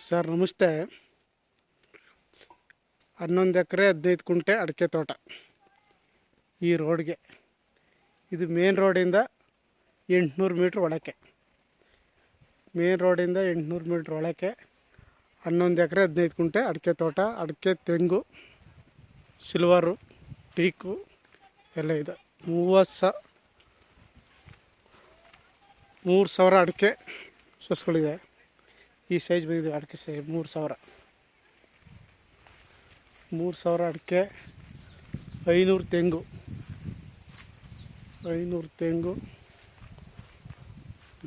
Sir ನಮಸ್ತೆ. 11 ಎಕರೆ 15 ಕುಂಟೆ ಅಡಿಕೆ ತೋಟ ಈ ರೋಡ್ಗೆ. ಇದು ಮೇನ್ ರೋಡಿಂದ 800 ಮೀಟ್ರ್ ಒಳಕ್ಕೆ. ಮೇನ್ ರೋಡಿಂದ 800 ಮೀಟ್ರ್ ಒಳಕ್ಕೆ 11 ಎಕರೆ 15 ಕುಂಟೆ ಅಡಿಕೆ ತೋಟ. ಅಡಿಕೆ, ತೆಂಗು, ಸಿಲ್ವರು, ಟೀಕು ಎಲ್ಲ ಇದೆ. 3,000 ಅಡಿಕೆ ಸೊಸ್ಗಳಿದೆ. ಈ ಸೈಜ್ ಬಂದಿದೆ ಅಡಿಕೆ ಸೈಜ್ 3,000 ಅಡಿಕೆ, 500 ತೆಂಗು.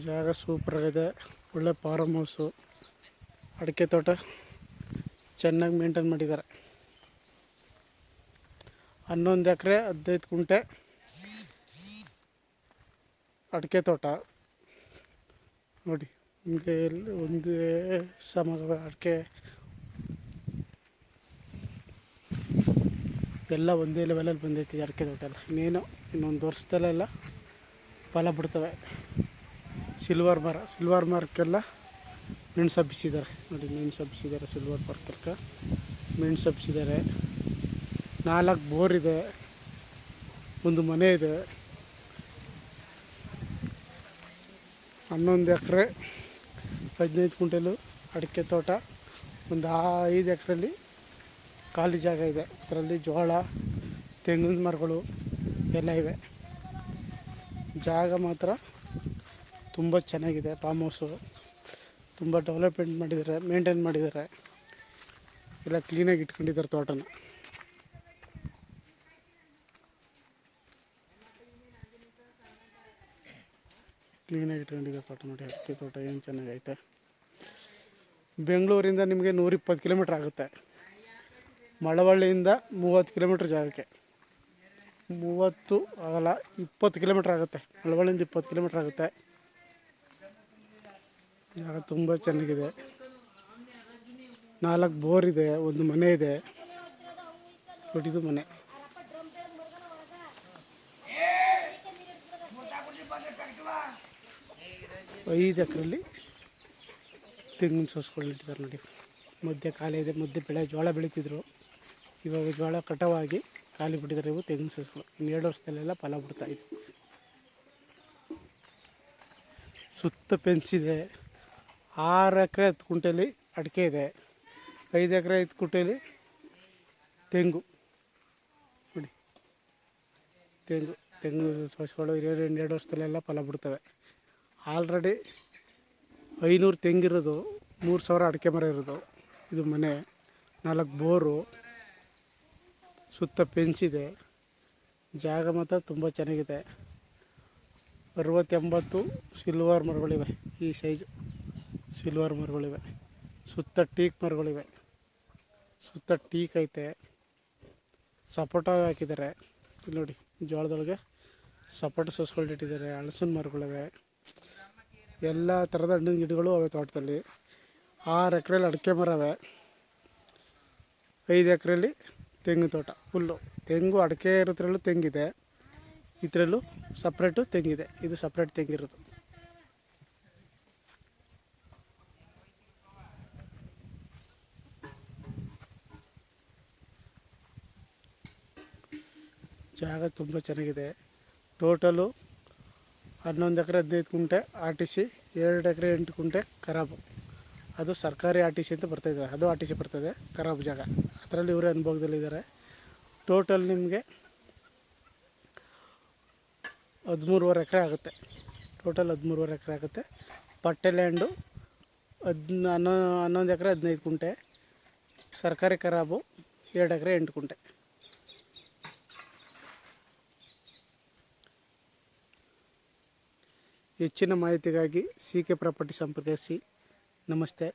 ಜಾಗ ಸೂಪರಾಗಿದೆ. ಒಳ್ಳೆ ಫಾರಮ್ ಹೌಸು. ಅಡಿಕೆ ತೋಟ ಚೆನ್ನಾಗಿ ಮೇಂಟೈನ್ ಮಾಡಿದ್ದಾರೆ. 11 ಎಕರೆ 15 ಕುಂಟೆ ಅಡಿಕೆ ತೋಟ ನೋಡಿ. ನಿಮಗೆ ಒಂದೇ ಸಮ ಅಡಿಕೆ ಎಲ್ಲ ಒಂದೇ ಲೆವೆಲಲ್ಲಿ ಬಂದೈತಿ. ಅಡಿಕೆ ತೋಟ ಎಲ್ಲ ಇನ್ನೊಂದು ವರ್ಷದಲ್ಲೆಲ್ಲ ಫಲ ಬಿಡ್ತವೆ. ಸಿಲ್ವರ್ ಮಾರ್ಕೆಲ್ಲ ಮೆಣಸು ಹಬ್ಬಿಸಿದ್ದಾರೆ ನೋಡಿ. ಸಿಲ್ವರ್ ಮಾರ್ಕರ್ಗೆ ಮೆಣಸು ಹಬ್ಬಿಸಿದ್ದಾರೆ. 4 ಬೋರ್ ಇದೆ, ಒಂದು ಮನೆ ಇದೆ. 11 ಎಕರೆ 15 ಕುಂಟೆಲು ಅಡಿಕೆ ತೋಟ. ಒಂದು 5 ಎಕರೆಯಲ್ಲಿ ಖಾಲಿ ಜಾಗ ಇದೆ. ಅದರಲ್ಲಿ ಜೋಳ, ತೆಂಗಿನ ಮರಗಳು ಎಲ್ಲ ಇವೆ. ಜಾಗ ಮಾತ್ರ ತುಂಬ ಚೆನ್ನಾಗಿದೆ. ಫಾರ್ಮ್ ಹೌಸು ತುಂಬ ಡೆವಲಪ್ಮೆಂಟ್ ಮಾಡಿದ್ದಾರೆ, ಮೇಂಟೈನ್ ಮಾಡಿದ್ದಾರೆ. ಎಲ್ಲ ಕ್ಲೀನಾಗಿ ಇಟ್ಕೊಂಡಿದ್ದಾರೆ ತೋಟನ. ಕ್ಲೀನಾಗಿ ಇಟ್ಕೊಂಡಿದ್ದಾರೆ ತೋಟ ನೋಡಿ. ಅಡಿಕೆ ತೋಟ ಏನು ಚೆನ್ನಾಗೈತೆ. ಬೆಂಗಳೂರಿಂದ ನಿಮಗೆ 120 ಕಿಲೋಮೀಟ್ರ್ ಆಗುತ್ತೆ. ಮಳವಳ್ಳಿಯಿಂದ 30 ಕಿಲೋಮೀಟ್ರ್ ಜಾಗಕ್ಕೆ. 30 ಆಗಲ್ಲ, 20 ಕಿಲೋಮೀಟ್ರ್ ಆಗುತ್ತೆ. ಮಳವಳ್ಳಿಯಿಂದ 20 ಕಿಲೋಮೀಟ್ರ್ ಆಗುತ್ತೆ. ಜಾಗ ತುಂಬ ಚೆನ್ನಾಗಿದೆ. 4 ಬೋರ್ ಇದೆ, ಒಂದು ಮನೆ ಇದೆ. ದೊಡ್ಡದು ಮನೆ. 5 ಎಕರೆಯಲ್ಲಿ ತೆಂಗಿನ ಸೋಸ್ಗಳು ಇಟ್ಟಿದ್ದಾರೆ ನೋಡಿ. ಮಧ್ಯೆ ಖಾಲಿ ಇದೆ. ಮಧ್ಯೆ ಜೋಳ ಬೆಳೀತಿದ್ರು. ಇವಾಗ ಜೋಳ ಕಟಾವಾಗಿ ಖಾಲಿ ಬಿಟ್ಟಿದ್ದಾರೆ. ಇವು ತೆಂಗಿನ ಸೋಸ್ಗಳು. ಇನ್ನು 2 ವರ್ಷದಲ್ಲೆಲ್ಲ ಫಲ ಬಿಡ್ತಾಯಿದೆ. ಸುತ್ತ ಪೆನ್ಸಿದೆ. 6 ಎಕರೆ 10 ಕುಂಟೆಲಿ ಅಡಿಕೆ ಇದೆ. 5 ಎಕರೆ 5 ಕುಂಟೆಲಿ ತೆಂಗು ನೋಡಿ. ತೆಂಗು ಸೋಸ್ಗಳು 2 ವರ್ಷದಲ್ಲೆಲ್ಲ ಫಲ ಬಿಡ್ತವೆ. ಆಲ್ರೆಡಿ 500 ತೆಂಗಿರೋದು, 3,000 ಅಡಿಕೆ ಮರ ಇರೋದು. ಇದು ಮನೆ. 4 ಬೋರು, ಸುತ್ತ ಪೆನ್ಸಿದೆ. ಜಾಗ ಮಾತ್ರ ತುಂಬ ಚೆನ್ನಾಗಿದೆ. 60-80 ಸಿಲ್ವರ್ ಮರಗಳಿವೆ. ಈ ಸೈಜು ಸಿಲ್ವರ್ ಮರಗಳಿವೆ. ಸುತ್ತ ಟೀಕ್ ಮರಗಳಿವೆ. ಸುತ್ತ ಟೀಕ್ ಐತೆ. ಸಪೋಟ ಹಾಕಿದ್ದಾರೆ ಇಲ್ಲಿ ನೋಡಿ. ಜೋಳದೊಳಗೆ ಸಪೋಟ ಸೋಸ್ಗಳು ಇಟ್ಟಿದ್ದಾರೆ. ಹಲಸಿನ ಮರಗಳಿವೆ. ಎಲ್ಲ ಥರದ ಹಣ್ಣಿನ ಗಿಡಗಳು ಅವೆ ತೋಟದಲ್ಲಿ. 6 ಎಕರೆಯಲ್ಲಿ ಅಡಿಕೆ ಮರ ಅವೆ. 5 ಎಕರೆಯಲ್ಲಿ ತೆಂಗಿನ ತೋಟ ಫುಲ್ಲು. ತೆಂಗು ಅಡಿಕೆ ಇರೋದ್ರಲ್ಲೂ ತೆಂಗಿದೆ. ಇದರಲ್ಲೂ ಸಪ್ರೇಟು ತೆಂಗಿದೆ. ಇದು ಸಪ್ರೇಟ್ ತೆಂಗಿರೋದು. ಜಾಗ ತುಂಬ ಚೆನ್ನಾಗಿದೆ. ಟೋಟಲು 11 ಎಕರೆ 15 ಕುಂಟೆ RTC, 2 ಎಕರೆ 8 ಕುಂಟೆ ಖರಾಬು. ಅದು ಸರ್ಕಾರಿ RTC ಅಂತ ಬರ್ತಾಯಿದೆ. ಅದು RTC ಬರ್ತದೆ ಖರಾಬು ಜಾಗ. ಅದರಲ್ಲಿ ಇವರೇ ಅನುಭವದಲ್ಲಿದ್ದಾರೆ. ಟೋಟಲ್ ನಿಮಗೆ 13.5 ಎಕರೆ ಆಗುತ್ತೆ. 13.5 ಎಕರೆ ಆಗುತ್ತೆ. ಪಟ್ಟೆ ಲ್ಯಾಂಡು 11 ಎಕರೆ 15 ಕುಂಟೆ. ಸರ್ಕಾರಿ ಖರಾಬು 2 ಎಕರೆ 8 ಕುಂಟೆ. ಹೆಚ್ಚಿನ ಮಾಹಿತಿಗಾಗಿ CK ಪ್ರಾಪರ್ಟಿ ಸಂಪರ್ಕಿಸಿ. ನಮಸ್ತೆ.